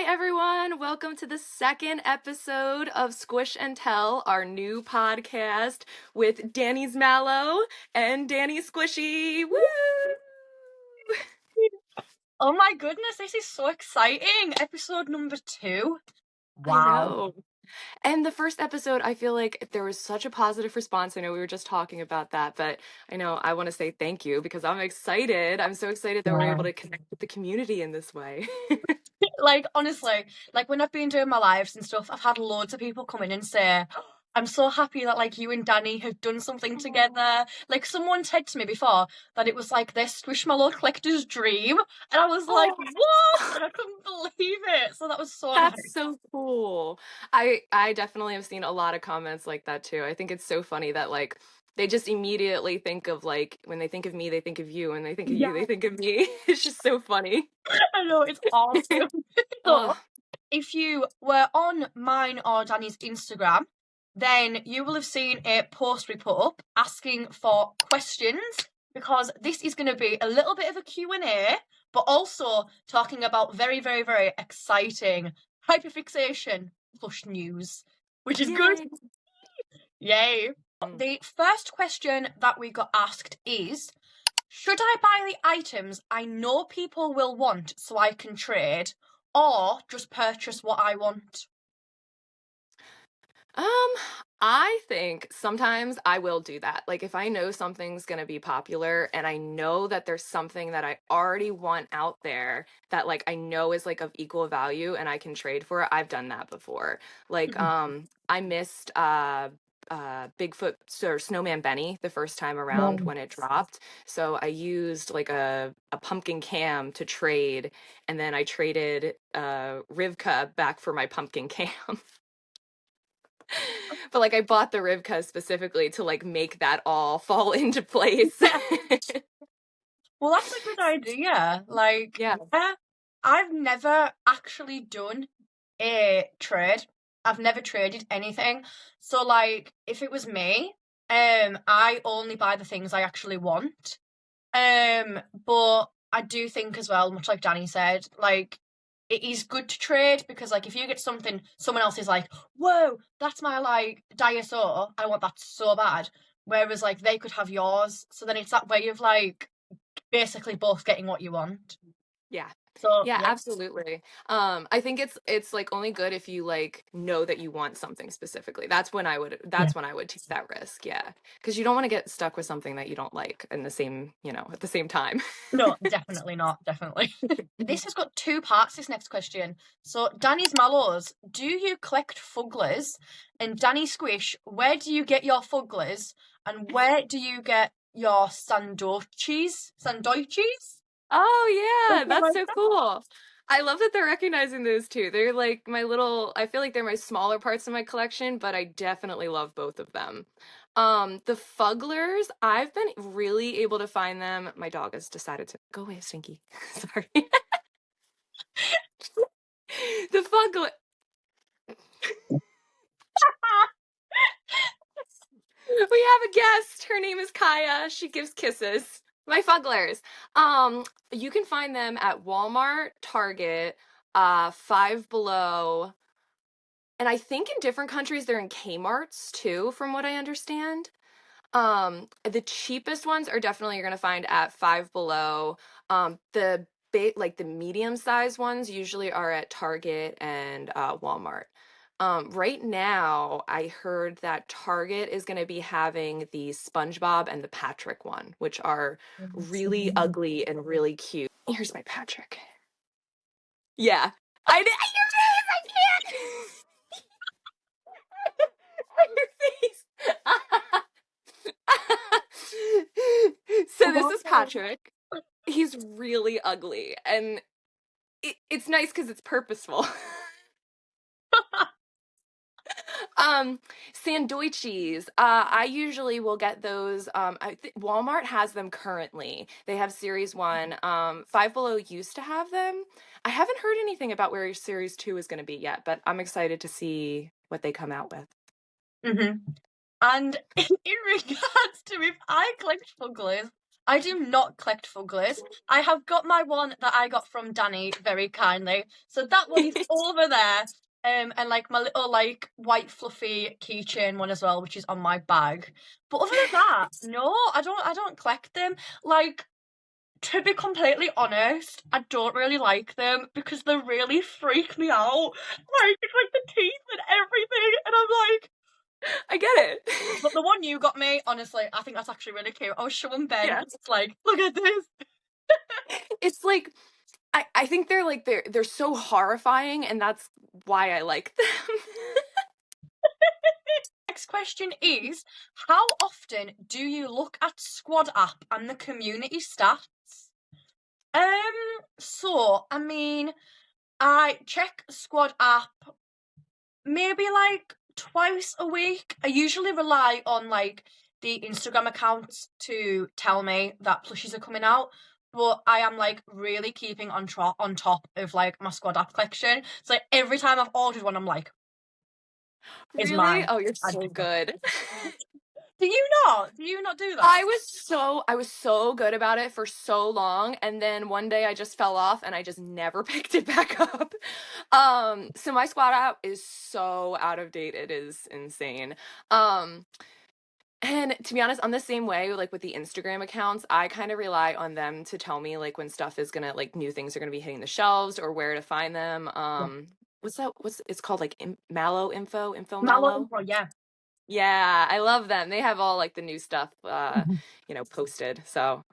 everyone. Welcome to the second episode of Squish and Tell, our new podcast with Dani's Mallow and Dani Squishy. Woo! Oh my goodness, this is so exciting. Episode number 2. I know. And the first episode, I feel like there was such a positive response. I know we were just talking about that, but I know I want to say thank you because I'm excited. I'm so excited that we're able to connect with the community in this way. Like, honestly, like when I've been doing my lives and stuff, I've had loads of people come in and say, I'm so happy that like you and Dani have done something together. Like someone said to me before that it was like their Squishmallow collector's dream. And I was like, what? And I couldn't believe it. So that was so nice. That's so cool. I definitely have seen a lot of comments like that too. I think it's so funny that like they just immediately think of like when they think of me, they think of you. When they think of you, they think of me. It's just so funny. I know, it's awesome. So, if you were on mine or Dani's Instagram, then you will have seen a post we put up asking for questions, because this is going to be a little bit of a Q&A, but also talking about very, very, very exciting hyperfixation plush news, which is good. Yay. The first question that we got asked is, should I buy the items I know people will want so I can trade, or just purchase what I want? I think sometimes I will do that. Like if I know something's going to be popular and I know that there's something that I already want out there that like I know is like of equal value and I can trade for it, I've done that before. Like I missed Bigfoot or Snowman Benny the first time around when it dropped. So I used like a pumpkin cam to trade, and then I traded Rivka back for my pumpkin cam. But like I bought the Rivka specifically to like make that all fall into place. Well, that's a good idea. Like, yeah, I've never actually done a trade. I've never traded anything. So like, if it was me, I only buy the things I actually want. But I do think as well, much like Dani said, like, it is good to trade, because like if you get something someone else is like, whoa, that's my like Diosaur, I want that so bad, whereas like they could have yours, so then it's that way of like basically both getting what you want. So yeah, absolutely. I think it's like only good if you like know that you want something specifically. That's when I would take that risk. Yeah. Because you don't want to get stuck with something that you don't like in the same, at the same time. No, definitely not. Definitely. This has got 2 parts, this next question. So, Dani's Mallows, do you collect Fugglers? And Dani Squish, where do you get your Fugglers? And where do you get your Sandoichis? Oh yeah, that's so cool. I love that they're recognizing those too. They're like I feel like they're my smaller parts of my collection, but I definitely love both of them. The Fugglers, I've been really able to find them. My dog has decided to go away, Stinky. Sorry. The Fuggler. We have a guest. Her name is Kaya. She gives kisses. My Fugglers. You can find them at Walmart, Target, Five Below, and I think in different countries they're in Kmart's too, from what I understand. The cheapest ones are definitely you're gonna find at Five Below. The big, like the medium sized ones, usually are at Target and Walmart. Right now, I heard that Target is going to be having the SpongeBob and the Patrick one, which are really ugly and really cute. Here's my Patrick. Yeah. I can't. Your face. So this is Patrick. He's really ugly, and it's nice because it's purposeful. Sandoichis. I usually will get those. Walmart has them currently. They have Series 1. Five Below used to have them. I haven't heard anything about where Series 2 is going to be yet, but I'm excited to see what they come out with. And in regards to if I collect Fugglers, I do not collect Fugglers. I have got my one that I got from Dani very kindly. So that one is over there. And like my little like white fluffy keychain one as well, which is on my bag. But other than that, no, I don't collect them. Like, to be completely honest, I don't really like them because they really freak me out. Like, it's like the teeth and everything, and I'm like, I get it. but the one you got me, honestly, I think that's actually really cute. I was showing Ben, Yeah. it's like, look at this. It's like I think they're so horrifying, and that's why I like them. Next question is, how often do you look at Squad app and the community stats? So I mean, I check Squad app maybe like twice a week. I usually rely on like the Instagram accounts to tell me that plushies are coming out. But I am like really keeping on top of like my Squad app collection. So like every time I've ordered one, I'm like, is Really? mine. Oh, you're I so do that. good. Do you not? Do you not do that? I was so good about it for so long, and then one day I just fell off and I just never picked it back up. So my squad app is so out of date, it is insane. Um and to be honest, I'm the same way like with the Instagram accounts. I kind of rely on them to tell me like when stuff is gonna like new things are gonna be hitting the shelves or where to find them. Yeah. What's that? What's it's called like Mallow info Mallow Mallow? info, yeah. Yeah, I love them. They have all like the new stuff Mhm. posted. So,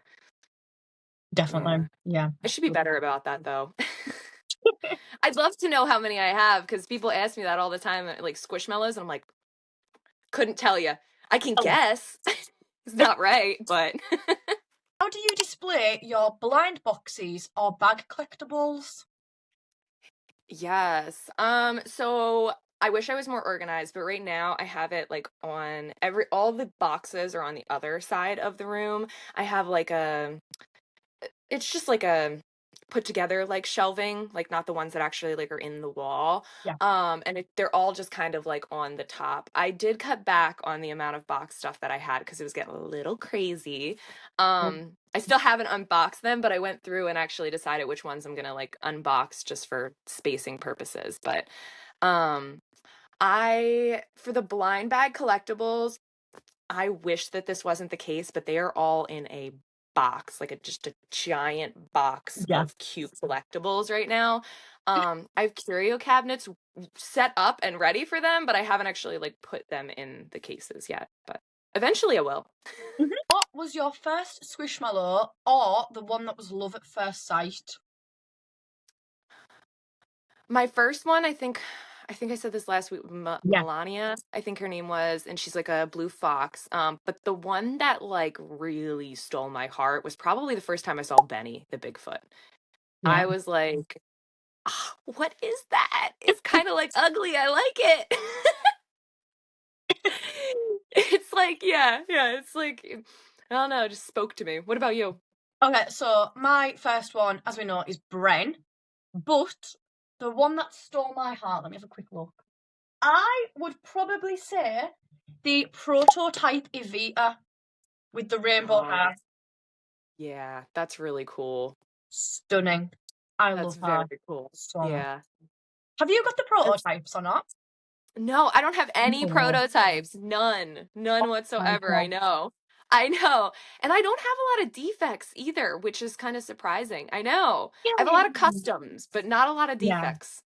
Definitely. yeah. Yeah. I should be better about that though. I'd love to know how many I have because people ask me that all the time, like Squishmallows, and I'm like, couldn't tell you. I can Oh. guess. It's not right, but How do you display your blind boxes or bag collectibles? yes. So I wish I was more organized, but right now I have it like on all the boxes are on the other side of the room. I have like it's just like a put together like shelving, like not the ones that actually like are in the wall. Yeah. And they're all just kind of like on the top. I did cut back on the amount of box stuff that I had because it was getting a little crazy. I still haven't unboxed them, but I went through and actually decided which ones I'm gonna like unbox just for spacing purposes. But um I for the blind bag collectibles, I wish that this wasn't the case, but they are all in a box, like just a giant box Yeah. of cute collectibles right now. I have curio cabinets set up and ready for them, but I haven't actually like put them in the cases yet. But eventually I will. What was your first Squishmallow or the one that was love at first sight? My first one, I think I said this last week, Yeah. Melania, I think her name was, and she's like a blue fox. But the one that like really stole my heart was probably the first time I saw Benny the Bigfoot. Yeah. I was like, "Ah, what is that? It's kind of like ugly. I like it." It's like, yeah, it's like I don't know, it just spoke to me. What about you? Okay, so my first one, as we know, is Bren, but the one that stole my heart, let me have a quick look. I would probably say the prototype Evita with the rainbow Oh, hair. yeah, that's really cool. Stunning. I That's love very her cool. so much. Yeah. Have you got the prototypes or not? No, I don't have any No. prototypes. None. None Oh my whatsoever. I god. know. I know. And I don't have a lot of defects either, which is kind of surprising. I know. I have a lot of Really? customs, but not a lot of Yeah. defects.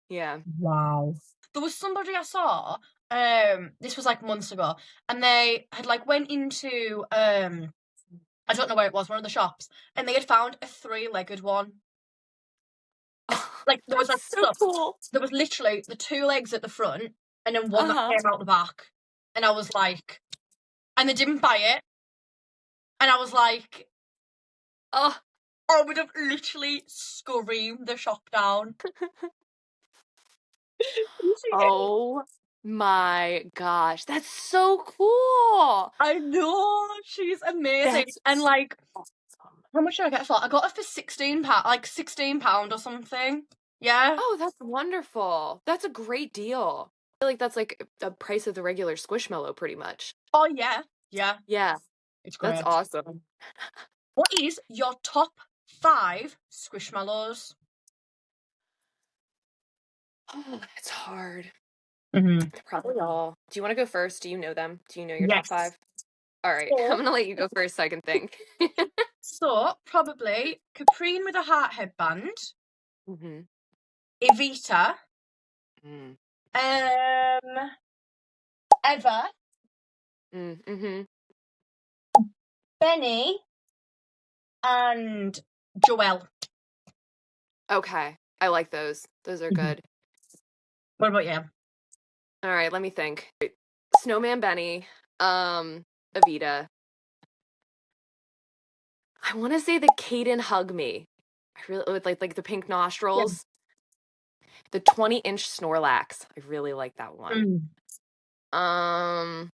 Yeah. Wow. There was somebody I saw, this was like months ago, and they had like went into I don't know where it was, one of the shops, and they had found a three-legged one. Like there was That's like so cool. there was literally the two legs at the front and then one that Uh-huh. came out the back. And I was like, and they didn't buy it. And I was like, Oh, I would have literally screamed the shop down. oh my gosh. That's so cool. I know, she's amazing. That's And like, awesome. how much did I get it for? I got it for £16, like £16 or something. Yeah. Oh, that's wonderful. That's a great deal. I feel like that's like the price of the regular Squishmallow pretty much. Oh yeah. Yeah. Yeah, It's that's great. awesome. What is your top 5 Squishmallows? Oh, it's hard. Mm-hmm. Probably all. Do you want to go first? Do you know them? Do you know your top Yes. 5? All right, I'm So, gonna let you go first so I can think. probably Caprine with a heart headband, Mm-hmm. Evita, Mm. Eva, Mm-hmm. Benny, and Joelle. Okay, I like those. Those are Mm-hmm. good. What about you? All right, let me think. Snowman Benny, Evita. I want to say the Caden Hug Me. I really with like the pink Yeah. nostrils. The 20-inch Snorlax. I really like that one. Mm. Um,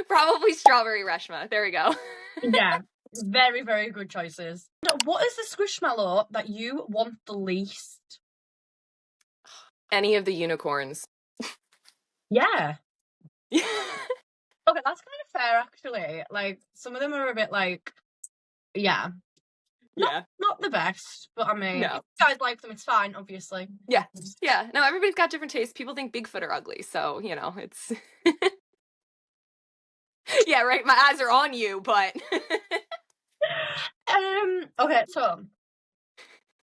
probably Strawberry Reshma. There we go. Yeah. Very, very good choices. What is the Squishmallow that you want the least? Any of the unicorns. Yeah. Yeah. Okay, that's kind of fair actually. Like some of them are a bit like, yeah, Yeah. not the best, but I mean, if No. you guys like them, it's fine, obviously. Yeah. Yeah. No, everybody's got different tastes. People think Bigfoot are ugly, so it's yeah, right. My eyes are on you, but Okay, so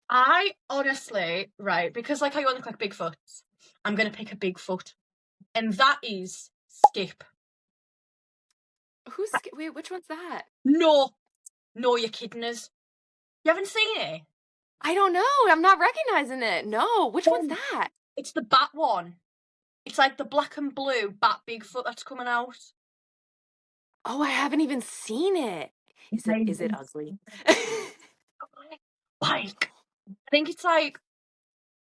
I honestly, right, because like I only like Bigfoot, I'm gonna pick a Bigfoot, and that is Skip. wait, which one's that? No, you're kidding us. You haven't seen it? I don't know. I'm not recognizing it. No, which one's Um, that? It's the bat one. It's like the black and blue bat Bigfoot that's coming out. Oh, I haven't even seen it. Is it ugly? Like, I think it's like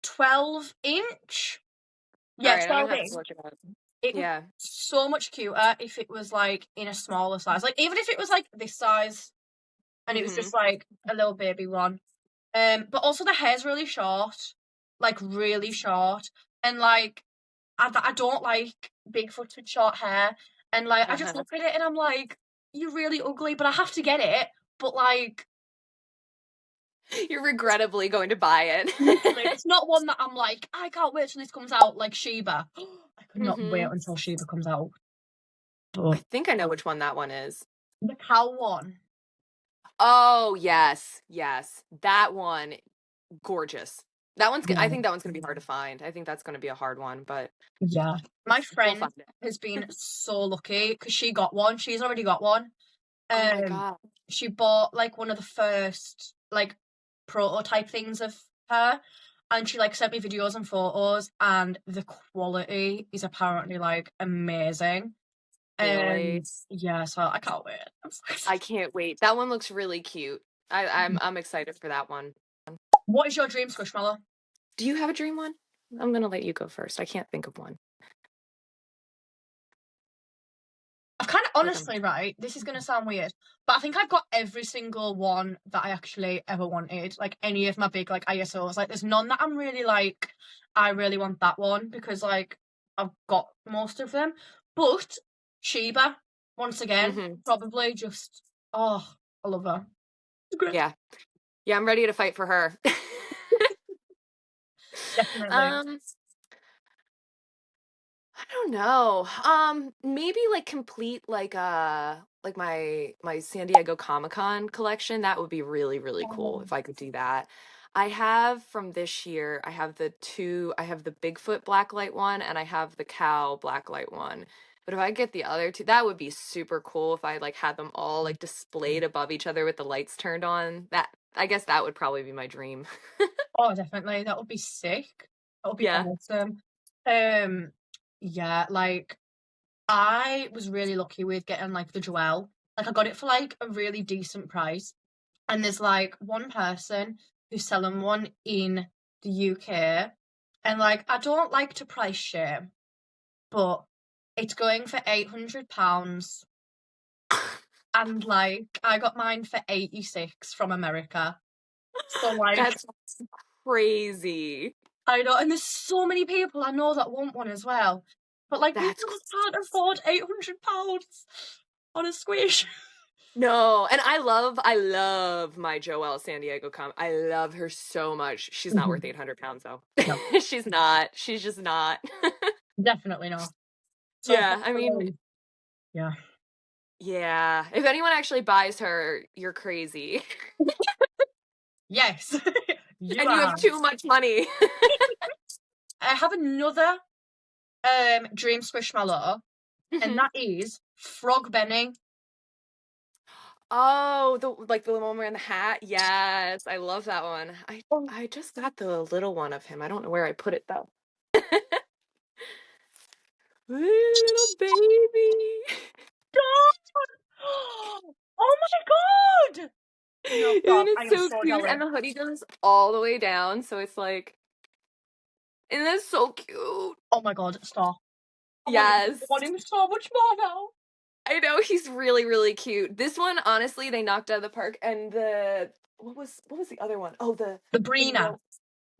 12-inch. All Yeah, right, I'm 12 gonna have to inch. look it up. It would Yeah. be so much cuter if it was like in a smaller size. Like even if it was like this size and it was Mm-hmm. just like a little baby one. But also the hair's really short, like really short, and like I don't like Bigfoot with short hair, and like I just Uh-huh. look at it and I'm like, you're really ugly, but I have to get it. But like, You're regrettably going to buy it. literally, it's not one that I'm like, I can't wait till this comes out. Like Sheba, I could not wait Mm-hmm. until Sheba comes out. I But think I know which one that one is. the cow one, Oh, yes. Yes. That one, gorgeous. I yeah, think that one's gonna be hard to find. I think that's gonna be a hard one, but yeah. My we'll friend find it. has been so lucky because she got one. She's already got one. Oh my Um, God. she bought like one of the first like prototype things of her, and she like sent me videos and photos, and the quality is apparently like amazing. Really? Yeah, so I can't wait. I'm so I excited. can't wait. That one looks really cute. I'm excited for that one. What is your dream Squishmallow? Do you have a dream one? I'm gonna let you go first. I can't think of one. I've kind of Like I'm honestly, right, this is going to sound weird, but I think I've got every single one that I actually ever wanted. Like any of my big like ISOs. Like there's none that I'm really like, I really want that one because like I've got most of them. But Sheba, once again, hmm probably just, oh, I love her. It's great. Yeah. Yeah, I'm ready to fight for her. Definitely. um I don't know. Maybe like complete like my San Diego Comic-Con collection. That would be really, really cool if I could do that. I have from this year, I have the Bigfoot blacklight one and I have the cow blacklight one. But if I get the other two, that would be super cool if I like had them all like displayed above each other with the lights turned on. That I guess that would probably be my dream. Oh, definitely. That would be sick. That would be Yeah. awesome. Um, yeah, like I was really lucky with getting like the Joelle. Like I got it for like a really decent price. And there's like one person who's selling one in the UK. And like I don't like to price share, but it's going for £800. And like I got mine for 86 from America. So like That's crazy. I know, and there's so many people I know that want one as well. But like people That's just can't afford £800 on a squish. No, and I love my Joelle San Diego I love her so much. She's not worth 800 pounds though. No, She's not. She's just not. definitely not. So Yeah, I mean, hopefully, yeah. yeah. If anyone actually buys her, you're crazy. Yes, you And you are. have too much money. I have another dream squishmallow, and that is Frog Benny. Oh, the one wearing the hat. Yes, I love that one. Oh, I just got the little one of him. I don't know where I put it though. Little baby. oh my god! No, Isn't stop. it I am so so cute? jealous. And the hoodie goes all the way down, so it's like, isn't that so cute? Oh my god, stop. Yes. I want him so much more now. I know he's really, really cute. This one, honestly, they knocked out of the park. And what was the other one? Oh, The the Brina.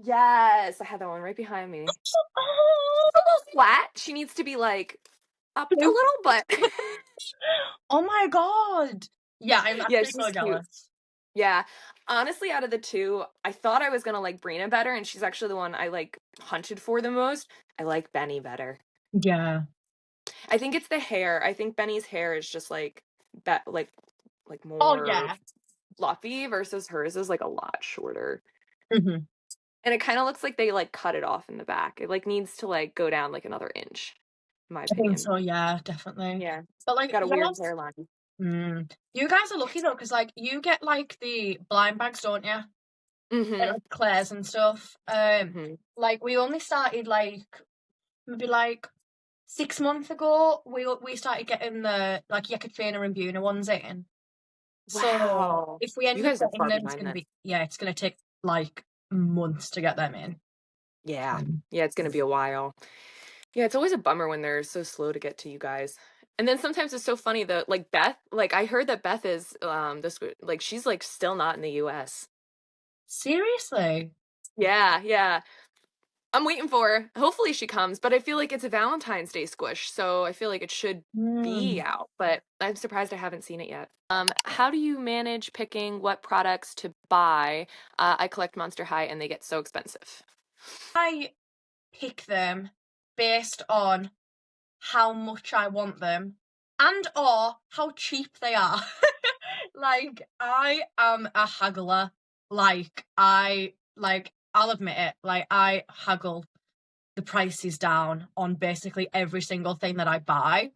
yes, I had that one right behind me. Oh, A little flat. She needs to be like up a little, but oh my god. Yeah, I'm yeah, actually so she's cute. jealous. Yeah. Honestly, out of the two, I thought I was gonna like Brina better, and she's actually the one I like hunted for the most. I like Benny better. Yeah. I think it's the hair. I think Benny's hair is just like like Oh more yeah. fluffy versus hers is like a lot shorter. Mm-hmm. And it kind of looks like they like cut it off in the back. It like needs to like go down like another inch, in my I think opinion. so, yeah, definitely. Yeah. But like, Got a weird yes. hairline. You guys are lucky though, because like you get like the blind bags, don't you? And, Mm-hmm. like, Claire's and stuff. Mm-hmm. Like we only started like maybe like 6 months ago. We started getting the like Yeka Trainer and Buna ones in. So Wow. if we You end up guys are getting far them, it's behind gonna then. be it's gonna take like months to get them in. Yeah. Um, Yeah, it's gonna be a while. Yeah, it's always a bummer when they're so slow to get to you guys. And then sometimes it's so funny that like Beth, like I heard that Beth is this like she's like still not in the US. Seriously? Yeah, yeah. I'm waiting for her. Hopefully she comes, but I feel like it's a Valentine's Day squish, so I feel like it should be Mm. out, but I'm surprised I haven't seen it yet. How do you manage picking what products to buy? I collect Monster High and they get so expensive. I pick them based on how much I want them and or how cheap they are. Like I am a haggler. I'll admit it. Like I haggle the prices down on basically every single thing that I buy.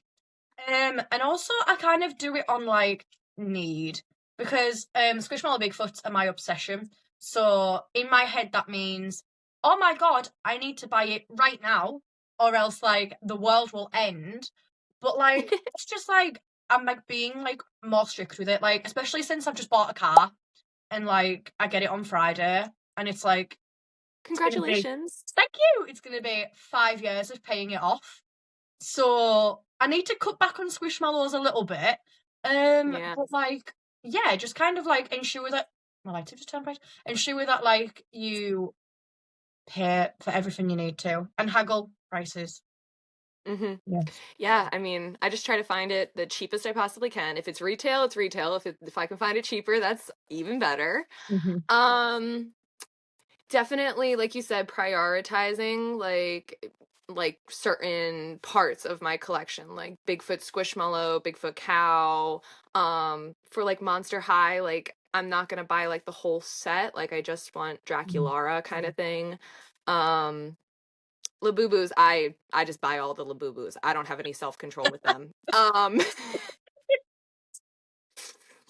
And also I kind of do it on like need because Squishmallow Bigfoots are my obsession. So in my head that means, oh my god, I need to buy it right now, or else like the world will end. But like it's just like I'm like being like more strict with it, like especially since I've just bought a car and like I get it on Friday and it's like it's gonna be Congratulations. thank you. It's gonna be 5 years of paying it off. So I need to cut back on Squishmallows a little bit. Yeah. But like, yeah, just kind of like ensure that well, I tipped a 10 price. Ensure that like you pay for everything you need to and haggle prices. Mm-hmm. Yeah. Yeah, I mean, I just try to find it the cheapest I possibly can. If it's retail, it's retail. If I can find it cheaper, that's even better. Mm-hmm. Um, Definitely, like you said, prioritizing like certain parts of my collection, like Bigfoot Squishmallow, Bigfoot Cow. For like Monster High, like I'm not gonna buy like the whole set. Like I just want Draculara kind of thing. Um, Labubus, I just buy all the Labubus. I don't have any self-control with them.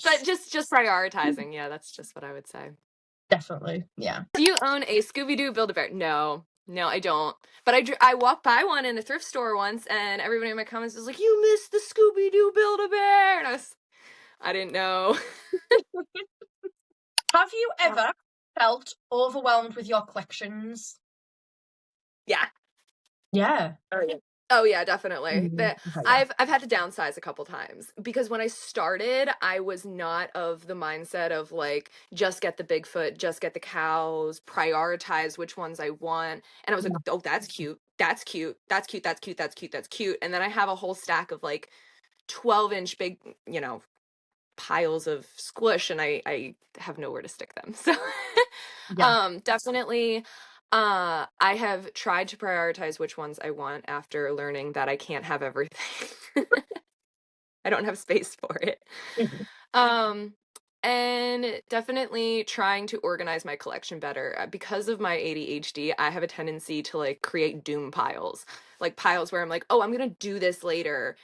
But just prioritizing. Yeah, that's just what I would say. Definitely. Yeah. Do you own a Scooby-Doo Build-A-Bear? No. No, I don't. But I walked by one in a thrift store once, and everybody in my comments was like, "You missed the Scooby-Doo Build-A-Bear," and I didn't know. Have you ever felt overwhelmed with your collections? Yeah. Yeah. Oh yeah. Oh yeah, definitely. Okay, yeah. I've had to downsize a couple times because when I started, I was not of the mindset of like just get the Bigfoot, just get the cows, prioritize which ones I want. And I was like, Yeah. "Oh, that's cute. That's cute. That's cute. That's cute. That's cute. That's cute." And then I have a whole stack of like 12-inch big, piles of squish and I have nowhere to stick them. So Yeah. definitely I have tried to prioritize which ones I want after learning that I can't have everything. I don't have space for it. Mhm. Um, and definitely trying to organize my collection better. Because of my ADHD, I have a tendency to like create doom piles, like piles where I'm like, oh, I'm gonna do this later.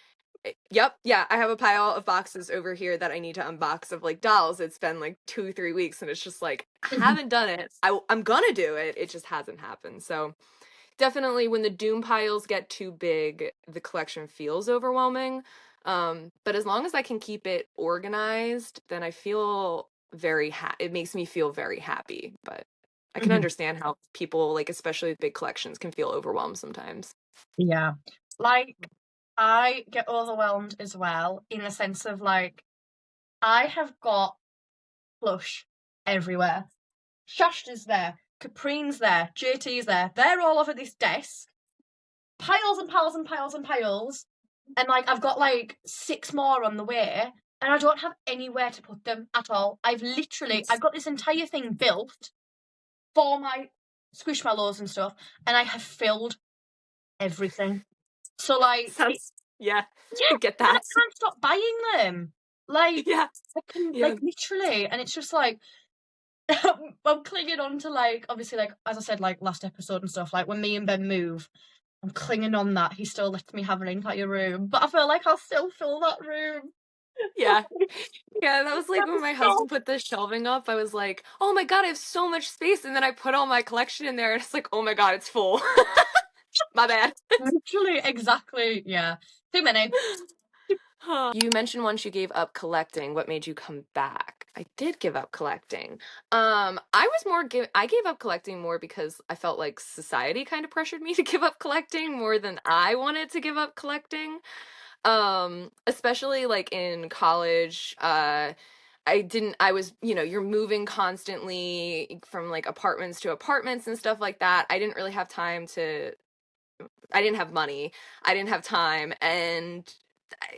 Yep, yeah, I have a pile of boxes over here that I need to unbox of like dolls. It's been like 2, 3 weeks, and it's just like I Mhm. haven't done it. I'm gonna do it. It just hasn't happened. So definitely when the doom piles get too big, the collection feels overwhelming. But as long as I can keep it organized, then I feel it makes me feel very happy. But I can Mhm. understand how people, like especially with big collections, can feel overwhelmed sometimes. Yeah. Like, I get overwhelmed as well in the sense of like, I have got plush everywhere. Shashta's there, Caprine's there, JT's there. They're all over this desk. Piles and piles and piles and piles. And like, I've got like 6 more on the way, and I don't have anywhere to put them at all. I've got this entire thing built for my Squishmallows and stuff, and I have filled everything. So like, Sounds, yeah, yeah, I get and I that. can't stop buying them. Like, Yeah, I can, yeah, like, literally, and it's just like, I'm clinging on to like, obviously, like as I said, like last episode and stuff. Like when me and Ben move, I'm clinging on that. He still lets me have an entire room, but I feel like I'll still fill that room. yeah. Yeah, that was like when my Stop. husband put the shelving up. I was like, oh my God, I have so much space. And then I put all my collection in there and it's like, oh my God, it's full. My bad. Literally, exactly. Yeah, too many. You mentioned once you gave up collecting. What made you come back? I did give up collecting. I gave up collecting more because I felt like society kind of pressured me to give up collecting more than I wanted to give up collecting. Especially like in college, I was, you're moving constantly from like apartments to apartments and stuff like that. I didn't have money. I didn't have time. And,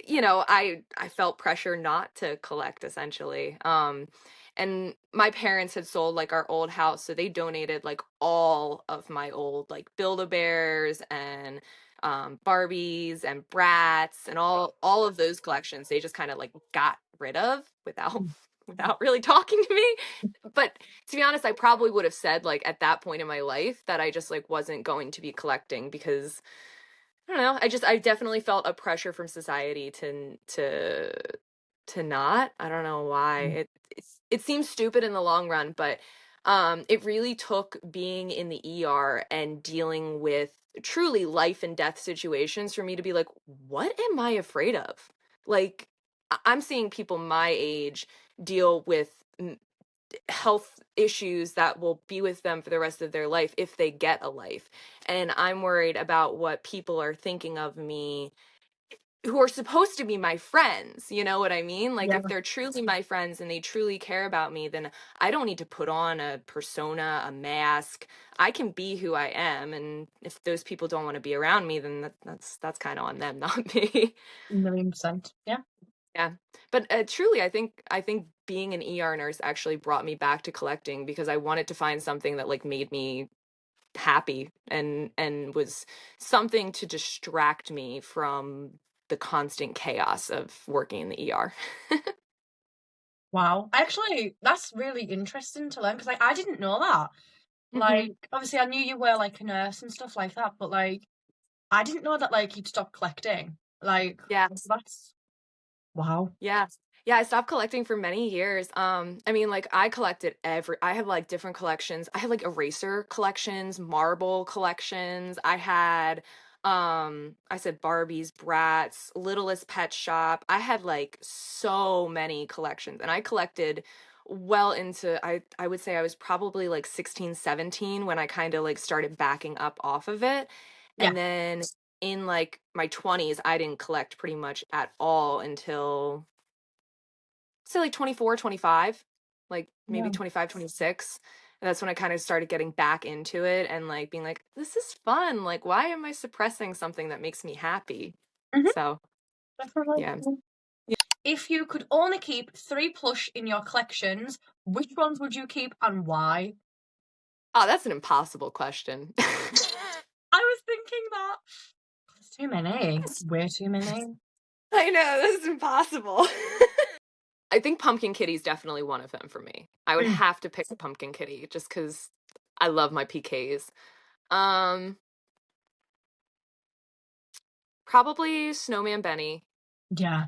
I felt pressure not to collect essentially. And my parents had sold like our old house. So they donated like all of my old like Build-A-Bears and Barbies and Brats and all of those collections. They just kind of like got rid of without really talking to me. But to be honest, I probably would have said like at that point in my life that I just like wasn't going to be collecting because I don't know. I definitely felt a pressure from society to not. I don't know why. It seems stupid in the long run, but it really took being in the ER and dealing with truly life and death situations for me to be like, what am I afraid of? Like I'm seeing people my age deal with health issues that will be with them for the rest of their life if they get a life. And I'm worried about what people are thinking of me who are supposed to be my friends. You know what I mean? Like Yeah, if they're truly my friends and they truly care about me, then I don't need to put on a persona, a mask. I can be who I am, and if those people don't want to be around me, then that's kind of on them, not me. 1,000,000%. Yeah. Yeah. But truly, I think being an ER nurse actually brought me back to collecting because I wanted to find something that like made me happy and was something to distract me from the constant chaos of working in the ER. Wow. Actually, that's really interesting to learn because like I didn't know that. Hmm. Like, obviously, I knew you were like a nurse and stuff like that, but like I didn't know that like you'd stop collecting. Like, Yeah. that's wow. Yeah. Yeah, I stopped collecting for many years. I mean, like I have like different collections. I had like eraser collections, marble collections. I said Barbies, Bratz, Littlest Pet Shop. I had like so many collections and I collected well into I would say I was probably like 16, 17 when I kind of like started backing up off of it. Yeah. And then in like my 20s, I didn't collect pretty much at all until say like 24, 25, like maybe Yeah. 25, 26. And that's when I kind of started getting back into it and like being like, this is fun. Like, why am I suppressing something that makes me happy? Hmm. So, Definitely. yeah. if you could only keep 3 plush in your collections, which ones would you keep and why? Oh, that's an impossible question. I was thinking that. There's too many. Way too many. I know, this is impossible. I think Pumpkin Kitty's definitely one of them for me. I would have to pick a Pumpkin Kitty just because I love my PKs. Probably Snowman Benny. Yeah.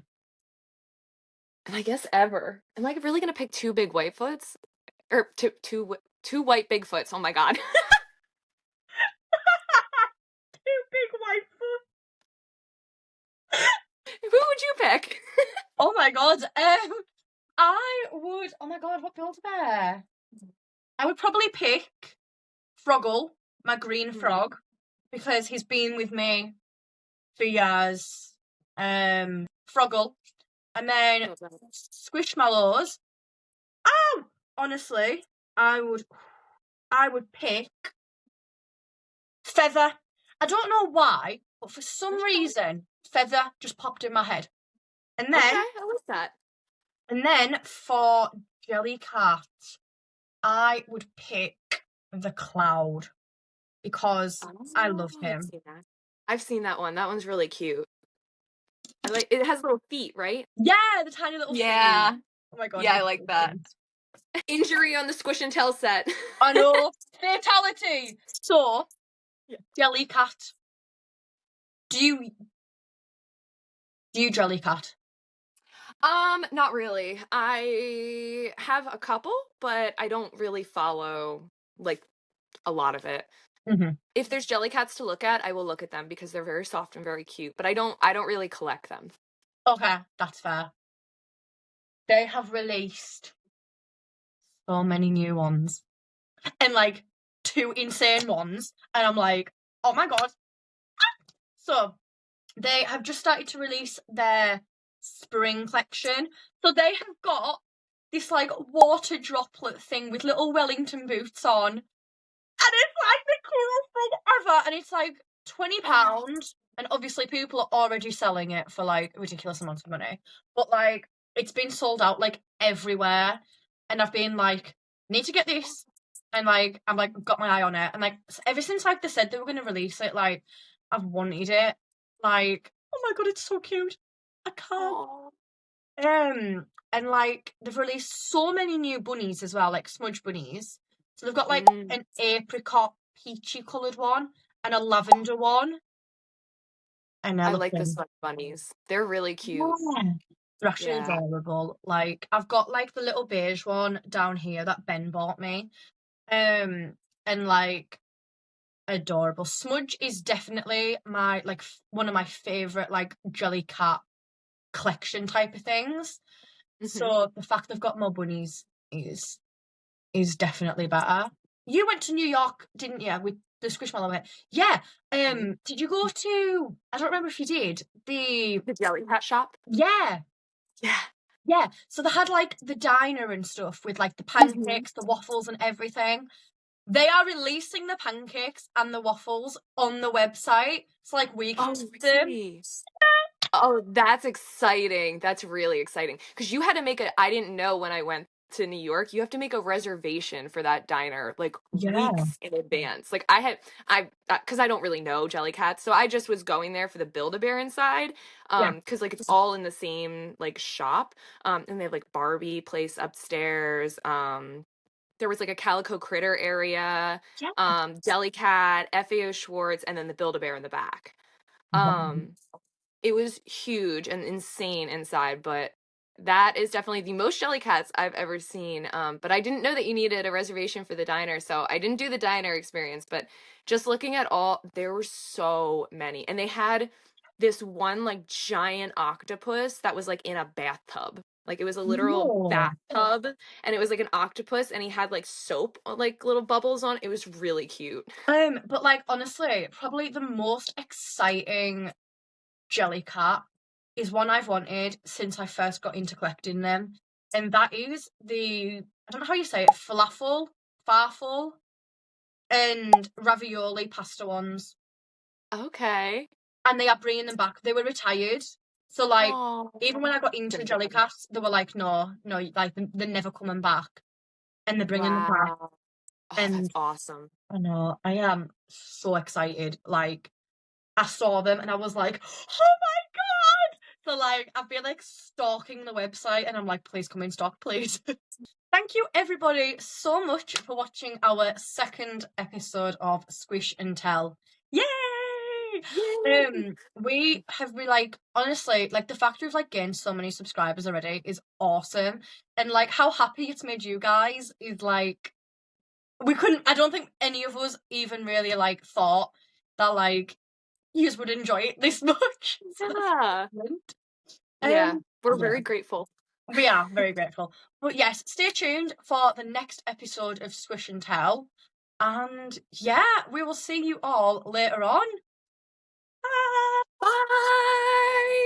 And I guess Ever. Am I really gonna pick 2 big Whitefoots? Or two white Bigfoots? Oh my god. Two big white foot. Who would you pick? Oh my god. I would. Oh my god, what Build-A-Bear? I would probably pick Froggle, my green frog, because he's been with me for years. Froggle, and then Squishmallows. Oh, honestly, I would pick Feather. I don't know why, but for some reason, Feather just popped in my head. And then, okay, I like that. And then for Jellycat, I would pick the Cloud because I love him. I've seen that one. That one's really cute. I like it. Has little feet, right? Yeah, the tiny little feet. Oh my god. Yeah, I like that. Injury on the Squish and Tell set. I know. Fatality. So, Jellycat. Do you Jellycat? Not really. I have a couple, but I don't really follow like a lot of it. If there's Jellycats to look at, I will look at them because they're very soft and very cute, but I don't really collect them. Okay, that's fair. They have released so many new ones. And like 2 insane ones. And I'm like, oh my god. So they have just started to release their spring collection. So they have got this like water droplet thing with little Wellington boots on. And it's like the coolest thing ever. And it's like £20. And obviously people are already selling it for like ridiculous amounts of money. But like it's been sold out like everywhere. And I've been like, need to get this. And like I've like got my eye on it. And like ever since like they said they were gonna release it, like I've wanted it. Like, oh my god, it's so cute. I can't. And like they've released so many new bunnies as well, like smudge bunnies. So they've got like an apricot peachy coloured one and a lavender one. And I like the smudge bunnies. They're really cute. Yeah. They're actually adorable. Like I've got like the little beige one down here that Ben bought me. And like adorable. Smudge is definitely my like one of my favourite like Jellycat collection type of things. So the fact they've got more bunnies is definitely better. You went to New York, didn't you, with the Squishmallow? Yeah. Did you go to? I don't remember if you did the Jellycat shop. Yeah. Yeah. So they had like the diner and stuff with like the pancakes, the waffles, and everything. They are releasing the pancakes and the waffles on the website. So like we can get them. Oh, that's exciting. That's really exciting. Because you had to make I didn't know when I went to New York, you have to make a reservation for that diner like weeks in advance. Like because I don't really know Jellycat, so I just was going there for the Build-A-Bear inside. Because like it's all in the same like shop. And they have like Barbie place upstairs. There was like a Calico Critter area, Jellycat, FAO Schwartz, and then the Build-A-Bear in the back. It was huge and insane inside, but that is definitely the most Jellycats I've ever seen. But I didn't know that you needed a reservation for the diner, so I didn't do the diner experience. But just looking at there were so many. And they had this one like giant octopus that was like in a bathtub. Like it was a literal bathtub, and it was like an octopus, and he had like soap, like little bubbles on. It was really cute. But like honestly, probably the most exciting Jellycat is one I've wanted since I first got into collecting them, and that is I don't know how you say it, farfel, and ravioli pasta ones. Okay. And they are bringing them back. They were retired, So like, Aww. even when I got into Jellycat, they were like, no, like they're never coming back, and they're bringing them back. Wow. Oh, that's And awesome. I know I am so excited. Like, I saw them and I was like, oh my god! So like, I've been like stalking the website, and I'm like, please come in stock, please. Thank you everybody so much for watching our second episode of Squish and Tell. Yay! Yay! We have been like, honestly, like the fact we've like gained so many subscribers already is awesome. And like how happy it's made you guys is like, I don't think any of us even really like thought that like yous would enjoy it this much. Yeah. Yeah. We're very grateful. We are very grateful. But yes, stay tuned for the next episode of Squish and Tell. And yeah, we will see you all later on. Bye! Bye!